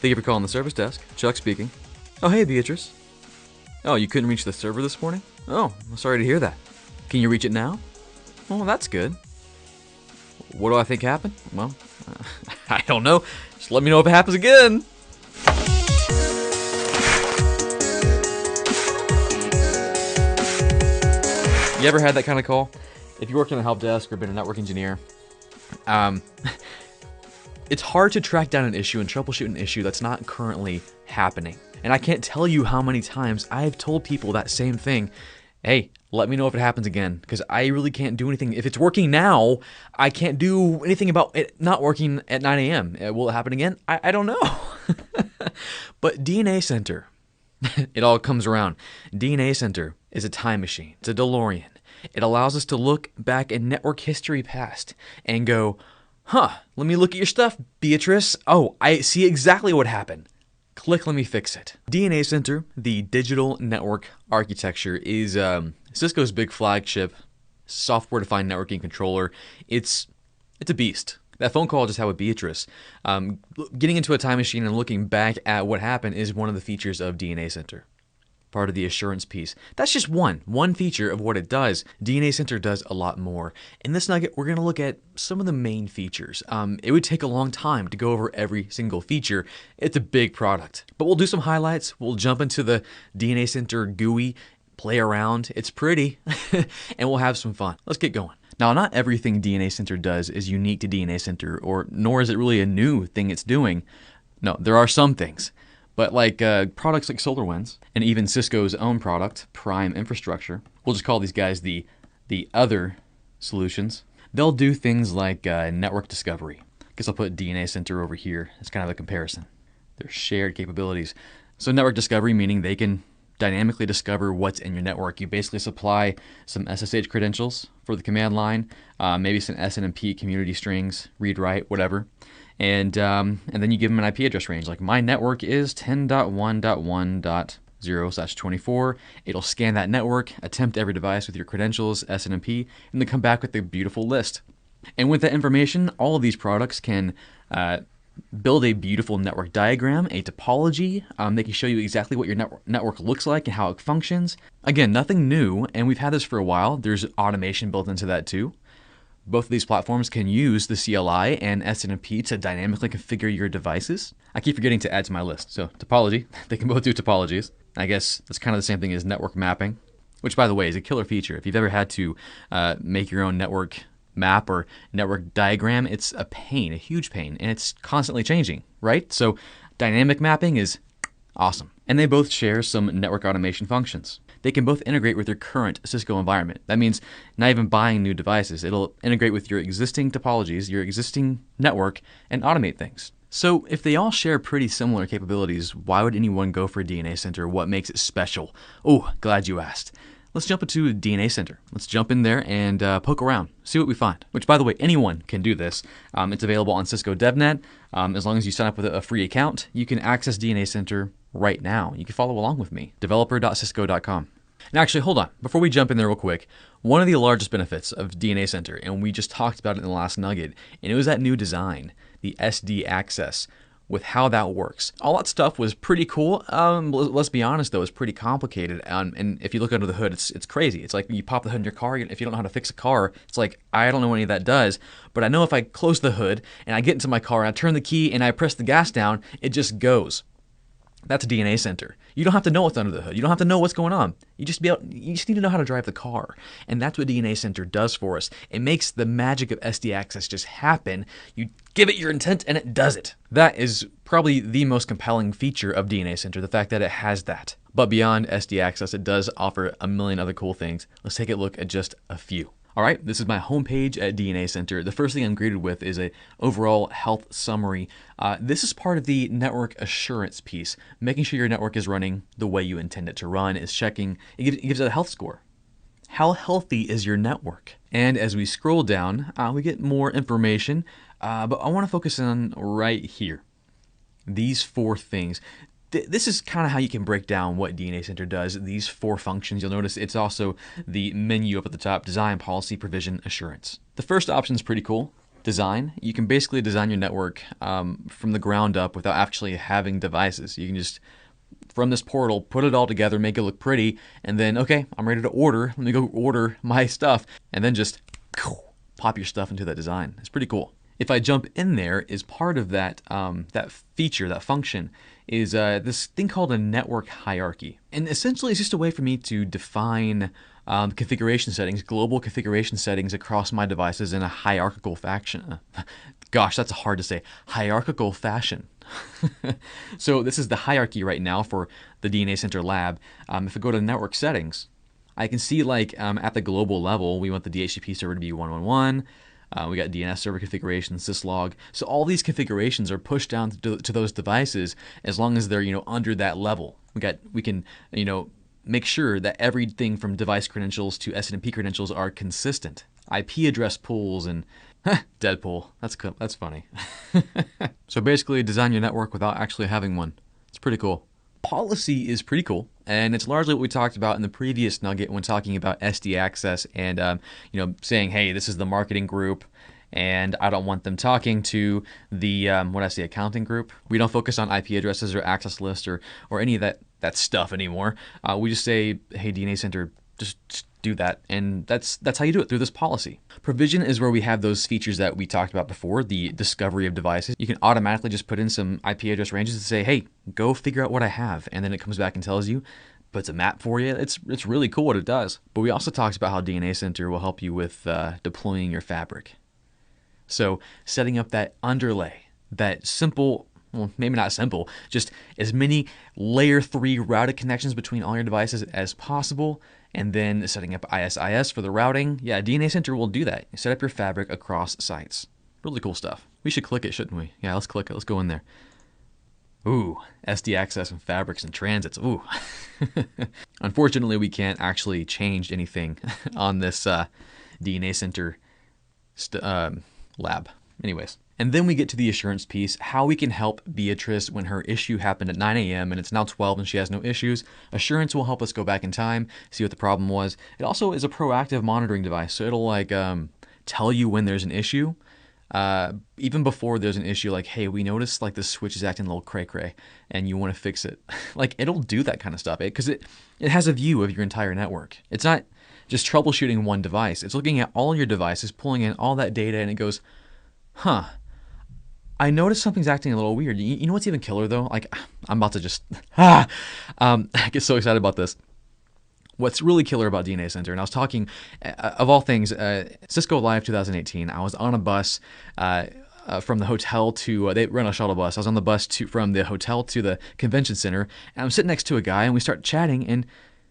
Thank you for calling the service desk. Chuck speaking. Oh, hey, Beatrice. Oh, you couldn't reach the server this morning? Oh, I'm sorry to hear that. Can you reach it now? Oh, that's good. What do I think happened? Well, I don't know. Just let me know if it happens again. You ever had that kind of call? If you worked in a help desk or been a network engineer, it's hard to track down an issue and troubleshoot an issue that's not currently happening. And I can't tell you how many times I've told people that same thing. Hey, let me know if it happens again, because I really can't do anything. If it's working now, I can't do anything about it not working at 9 a.m. Will it happen again? I don't know. But DNA Center, it all comes around. DNA Center is a time machine. It's a DeLorean. It allows us to look back in network history past and go, let me look at your stuff, Beatrice. Oh, I see exactly what happened. Click, let me fix it. DNA Center, the digital network architecture, is Cisco's big flagship software-defined networking controller. It's a beast. That phone call I just had with Beatrice, getting into a time machine and looking back at what happened is one of the features of DNA Center. Part of the assurance piece. That's just one feature of what it does. DNA Center does a lot more. In this nugget, we're going to look at some of the main features. It would take a long time to go over every single feature. It's a big product. But we'll do some highlights. We'll jump into the DNA Center GUI, play around. It's pretty, and we'll have some fun. Let's get going. Now, not everything DNA Center does is unique to DNA Center, nor is it really a new thing it's doing. No, there are some things. But like products like SolarWinds and even Cisco's own product, Prime Infrastructure, we'll just call these guys the other solutions. They'll do things like network discovery. I guess I'll put DNA Center over here. It's kind of a comparison. They're shared capabilities. So network discovery, meaning they can dynamically discover what's in your network. You basically supply some SSH credentials for the command line, maybe some SNMP community strings, read write, whatever. And then you give them an IP address range. Like my network is 10.1.1.0/24. It'll scan that network, attempt every device with your credentials, SNMP, and then come back with a beautiful list. And with that information, all of these products can build a beautiful network diagram, a topology. They can show you exactly what your network looks like and how it functions. Again, nothing new, and we've had this for a while. There's automation built into that too. Both of these platforms can use the CLI and SNMP to dynamically configure your devices. I keep forgetting to add to my list. So topology, they can both do topologies. I guess that's kind of the same thing as network mapping, which by the way is a killer feature. If you've ever had to make your own network map or network diagram, it's a pain, a huge pain, and it's constantly changing, right? So dynamic mapping is awesome. And they both share some network automation functions. They can both integrate with your current Cisco environment. That means not even buying new devices. It'll integrate with your existing topologies, your existing network, and automate things. So if they all share pretty similar capabilities, why would anyone go for DNA Center? What makes it special? Oh, glad you asked. Let's jump into DNA Center. Let's jump in there and poke around, see what we find. Which, by the way, anyone can do this. It's available on Cisco DevNet. As long as you sign up with a free account, you can access DNA Center right now. You can follow along with me, developer.cisco.com. Now, actually, hold on. Before we jump in there real quick, one of the largest benefits of DNA Center, and we just talked about it in the last nugget, and it was that new design, the SD access, with how that works. All that stuff was pretty cool. Let's be honest, though, it's pretty complicated. And if you look under the hood, it's crazy. It's like you pop the hood in your car. If you don't know how to fix a car, it's like, I don't know what any of that does. But I know if I close the hood and I get into my car and I turn the key and I press the gas down, it just goes. That's DNA Center. You don't have to know what's under the hood. You don't have to know what's going on. You just need to know how to drive the car. And that's what DNA Center does for us. It makes the magic of SD access just happen. You give it your intent and it does it. That is probably the most compelling feature of DNA Center, the fact that it has that. But beyond SD access, it does offer a million other cool things. Let's take a look at just a few. All right, this is my homepage at DNA Center. The first thing I'm greeted with is a overall health summary. This is part of the network assurance piece, making sure your network is running the way you intend it to run. Is checking. It gives it a health score. How healthy is your network? And as we scroll down, we get more information, but I want to focus on right here. These four things. This is kind of how you can break down what DNA Center does. These four functions, you'll notice it's also the menu up at the top, design, policy, provision, assurance. The first option is pretty cool. design, you can basically design your network from the ground up without actually having devices. You can just, from this portal, put it all together, make it look pretty, and then, okay, I'm ready to order. Let me go order my stuff, and then just pop your stuff into that design. It's pretty cool. If I jump in there, is part of that that feature, that function, is this thing called a network hierarchy. And essentially, it's just a way for me to define configuration settings, global configuration settings across my devices in a hierarchical fashion. Gosh, that's hard to say. Hierarchical fashion. So this is the hierarchy right now for the DNA Center lab. If I go to network settings, I can see like at the global level, we want the DHCP server to be 111. We got DNS server configuration, syslog. So all these configurations are pushed down to those devices as long as they're under that level. We can make sure that everything from device credentials to SNMP credentials are consistent. IP address pools and Deadpool. That's funny. So basically, design your network without actually having one. It's pretty cool. Policy is pretty cool, and it's largely what we talked about in the previous nugget when talking about SD access and saying, hey, this is the marketing group, and I don't want them talking to the accounting group. We don't focus on IP addresses or access lists or any of that stuff anymore. We just say, hey, DNA Center, just do that, and that's how you do it, through this policy. Provision is where we have those features that we talked about before, the discovery of devices. You can automatically just put in some IP address ranges and say, hey, go figure out what I have, and then it comes back and tells you, puts a map for you. It's really cool what it does. But we also talked about how DNA Center will help you with deploying your fabric. So setting up that underlay, that simple, well, maybe not simple, just as many layer 3 routed connections between all your devices as possible, and then setting up ISIS for the routing. Yeah, DNA Center will do that. Set up your fabric across sites. Really cool stuff. We should click it, shouldn't we? Yeah, let's click it. Let's go in there. Ooh, SD access and fabrics and transits. Ooh. Unfortunately, we can't actually change anything on this DNA Center lab. Anyways. And then we get to the assurance piece, how we can help Beatrice when her issue happened at 9 a.m. and it's now 12 and she has no issues. Assurance will help us go back in time, see what the problem was. It also is a proactive monitoring device, so it'll tell you when there's an issue. Even before there's an issue, like, hey, we noticed like the switch is acting a little cray-cray and you want to fix it. Like, it'll do that kind of stuff because it has a view of your entire network. It's not just troubleshooting one device. It's looking at all your devices, pulling in all that data, and it goes, huh, I noticed something's acting a little weird. You know what's even killer though? Like, I'm about to just I get so excited about this. What's really killer about DNA Center, and I was talking, of all things, Cisco Live 2018, I was on a bus from the hotel to, they run a shuttle bus. I was on the bus from the hotel to the convention center, and I'm sitting next to a guy, and we start chatting, and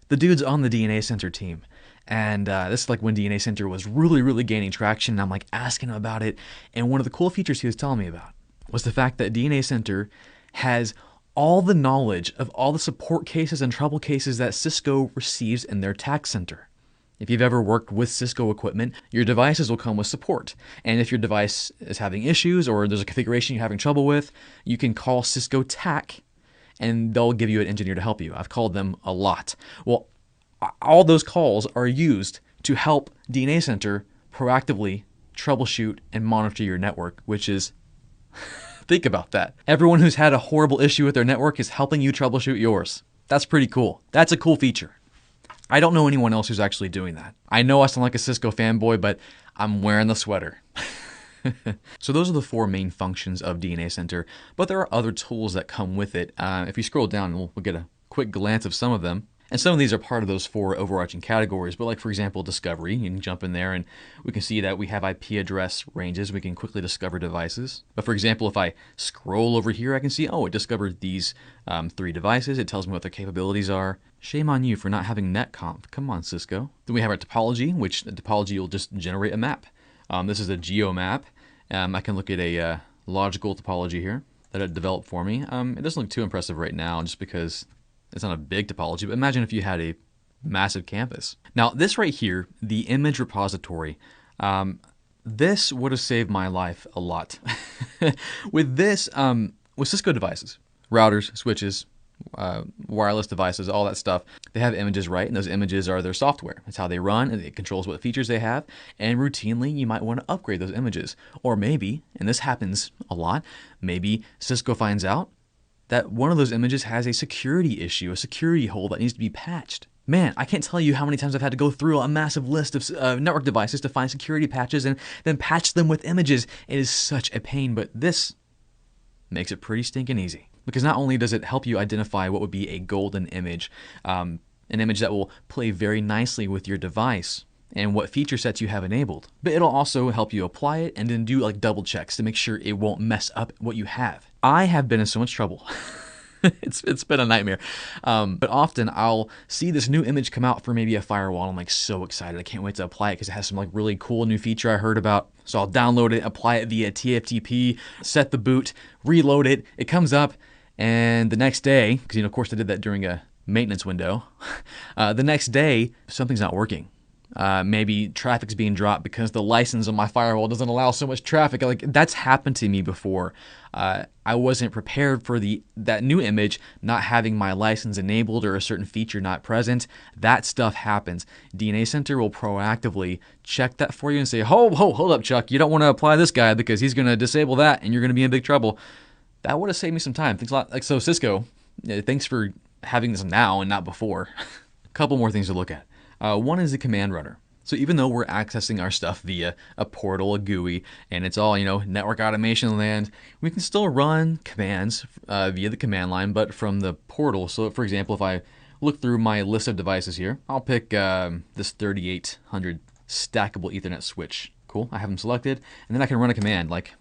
the dude's on the DNA Center team. And this is like when DNA Center was really, really gaining traction, and I'm like asking him about it, and one of the cool features he was telling me about was the fact that DNA Center has all the knowledge of all the support cases and trouble cases that Cisco receives in their tax center. If you've ever worked with Cisco equipment, your devices will come with support. And if your device is having issues or there's a configuration you're having trouble with, you can call Cisco TAC and they'll give you an engineer to help you. I've called them a lot. Well, all those calls are used to help DNA Center proactively troubleshoot and monitor your network, which is... Think about that. Everyone who's had a horrible issue with their network is helping you troubleshoot yours. That's pretty cool. That's a cool feature. I don't know anyone else who's actually doing that. I know I sound like a Cisco fanboy, but I'm wearing the sweater. So those are the 4 main functions of DNA Center, but there are other tools that come with it. If you scroll down, we'll get a quick glance of some of them. And some of these are part of those 4 overarching categories, but like, for example, discovery. You can jump in there and we can see that we have IP address ranges. We can quickly discover devices. But for example, if I scroll over here, I can see, oh, it discovered these 3 devices. It tells me what their capabilities are. Shame on you for not having netconf. Come on, Cisco. Then we have our topology, which the topology will just generate a map. This is a geo map. I can look at a logical topology here that it developed for me. It doesn't look too impressive right now just because it's not a big topology, but imagine if you had a massive campus. Now, this right here, the image repository, this would have saved my life a lot. With this, with Cisco devices, routers, switches, wireless devices, all that stuff, they have images, right? And those images are their software. It's how they run, and it controls what features they have. And routinely, you might want to upgrade those images. Or maybe, and this happens a lot, maybe Cisco finds out that one of those images has a security issue, a security hole that needs to be patched. Man, I can't tell you how many times I've had to go through a massive list of network devices to find security patches and then patch them with images. It is such a pain, but this makes it pretty stinking easy. Because not only does it help you identify what would be a golden image, an image that will play very nicely with your device and what feature sets you have enabled, but it'll also help you apply it and then do like double checks to make sure it won't mess up what you have. I have been in so much trouble. It's been a nightmare. But often I'll see this new image come out for maybe a firewall. I'm like so excited. I can't wait to apply it because it has some like really cool new feature I heard about. So I'll download it, apply it via TFTP, set the boot, reload it. It comes up, and the next day, because of course I did that during a maintenance window, the next day something's not working. Maybe traffic's being dropped because the license on my firewall doesn't allow so much traffic. Like that's happened to me before. I wasn't prepared for that new image not having my license enabled or a certain feature not present. That stuff happens. DNA Center will proactively check that for you and say, hold up, Chuck. You don't want to apply this guy because he's going to disable that and you're going to be in big trouble. That would have saved me some time. Thanks a lot. Like so, Cisco, thanks for having this now and not before. A couple more things to look at. One is the command runner. So even though we're accessing our stuff via a portal, a GUI, and it's all, network automation land, we can still run commands via the command line, but from the portal. So for example, if I look through my list of devices here, I'll pick this 3800 stackable Ethernet switch. Cool, I have them selected, and then I can run a command like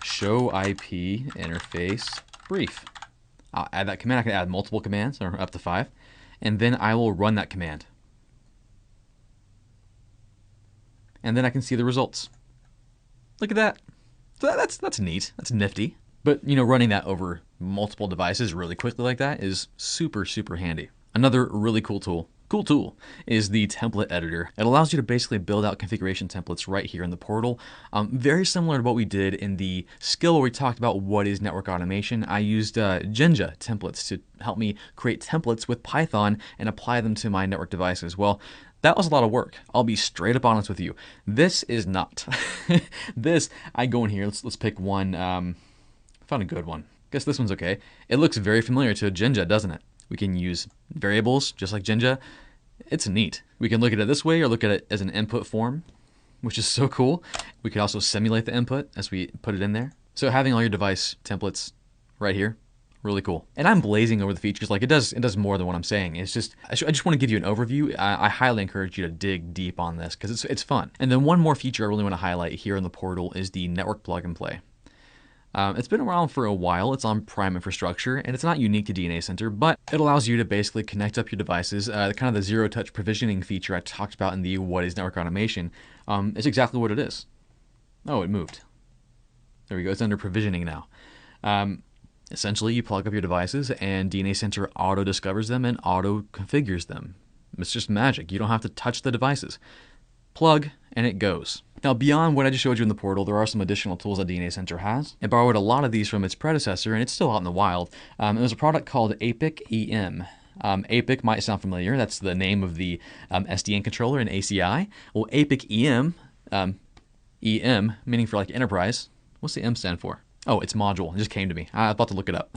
show IP interface brief. I'll add that command. I can add multiple commands, or up to 5, and then I will run that command. And then I can see the results. Look at that. So that's neat. That's nifty. But, running that over multiple devices really quickly like that is super, super handy. Another really cool tool is the template editor. It allows you to basically build out configuration templates right here in the portal. Very similar to what we did in the skill where we talked about what is network automation. I used Jinja templates to help me create templates with Python and apply them to my network devices. Well, that was a lot of work. I'll be straight up honest with you. This is not. I go in here, let's pick one. Found a good one. Guess this one's okay. It looks very familiar to Jinja, doesn't it? We can use variables just like Jinja. It's neat. We can look at it this way or look at it as an input form, which is so cool. We could also simulate the input as we put it in there. So having all your device templates right here, really cool. And I'm blazing over the features. Like it does more than what I'm saying. It's just, I just want to give you an overview. I highly encourage you to dig deep on this because it's fun. And then one more feature I really want to highlight here in the portal is the network plug and play. It's been around for a while. It's on Prime infrastructure, and it's not unique to DNA Center, but it allows you to basically connect up your devices. Kind of the zero-touch provisioning feature I talked about in the What is Network Automation is exactly what it is. Oh, it moved. There we go. It's under provisioning now. Essentially, you plug up your devices, and DNA Center auto-discovers them and auto-configures them. It's just magic. You don't have to touch the devices. Plug, and it goes. Now, beyond what I just showed you in the portal, there are some additional tools that DNA Center has. It borrowed a lot of these from its predecessor, and it's still out in the wild. It was a product called APIC EM. APIC might sound familiar. That's the name of the SDN controller in ACI. Well, APIC EM, EM, meaning for like enterprise. What's the M stand for? Oh, it's module. It just came to me. I was about to look it up.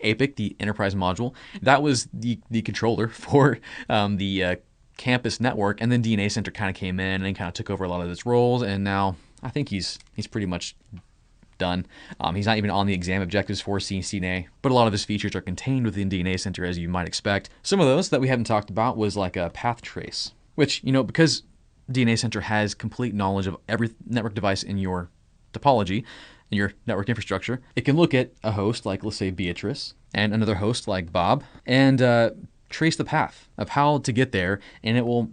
APIC, the enterprise module. That was the controller for the campus network, and then DNA Center kind of came in and kind of took over a lot of its roles, and now I think he's pretty much done. He's not even on the exam objectives for CCNA, but a lot of his features are contained within DNA Center, as you might expect. Some of those that we haven't talked about was like a path trace, which, because DNA Center has complete knowledge of every network device in your topology, in your network infrastructure, it can look at a host like, let's say, Beatrice, and another host like Bob, and trace the path of how to get there, and it will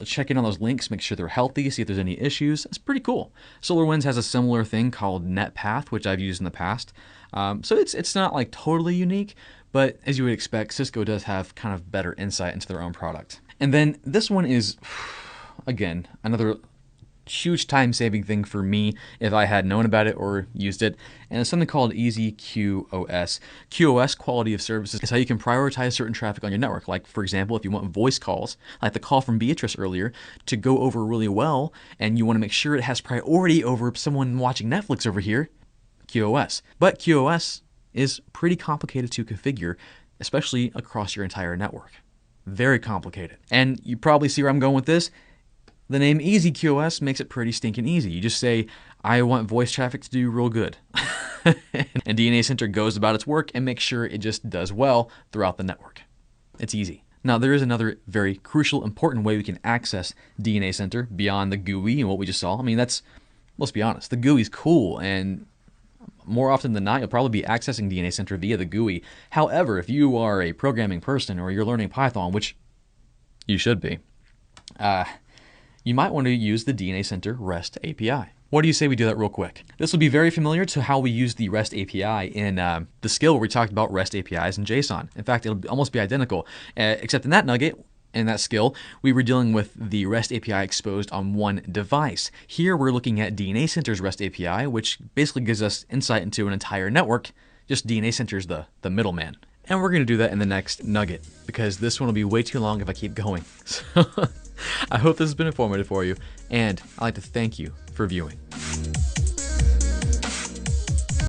check in on those links, make sure they're healthy, see if there's any issues. It's pretty cool. SolarWinds has a similar thing called NetPath, which I've used in the past. So it's not like totally unique, but as you would expect, Cisco does have kind of better insight into their own product. And then this one is, again, another huge time-saving thing for me if I had known about it or used it, and it's something called EasyQoS. QoS, quality of services, is how you can prioritize certain traffic on your network. Like, for example, if you want voice calls, like the call from Beatrice earlier, to go over really well, and you want to make sure it has priority over someone watching Netflix over here, QoS. But QoS is pretty complicated to configure, especially across your entire network. Very complicated. And you probably see where I'm going with this. The name EasyQoS makes it pretty stinking easy. You just say, I want voice traffic to do real good. And DNA Center goes about its work and makes sure it just does well throughout the network. It's easy. Now, there is another very crucial, important way we can access DNA Center beyond the GUI and what we just saw. I mean, let's be honest, the GUI is cool, and more often than not, you'll probably be accessing DNA Center via the GUI. However, if you are a programming person or you're learning Python, which you should be, you might want to use the DNA Center REST API. What do you say we do that real quick? This will be very familiar to how we use the REST API in the skill where we talked about REST APIs and JSON. In fact, it'll almost be identical, except in that nugget, in that skill, we were dealing with the REST API exposed on one device. Here, we're looking at DNA Center's REST API, which basically gives us insight into an entire network. Just DNA Center's the middleman. And we're going to do that in the next nugget, because this one will be way too long if I keep going. So I hope this has been informative for you, and I'd like to thank you for viewing.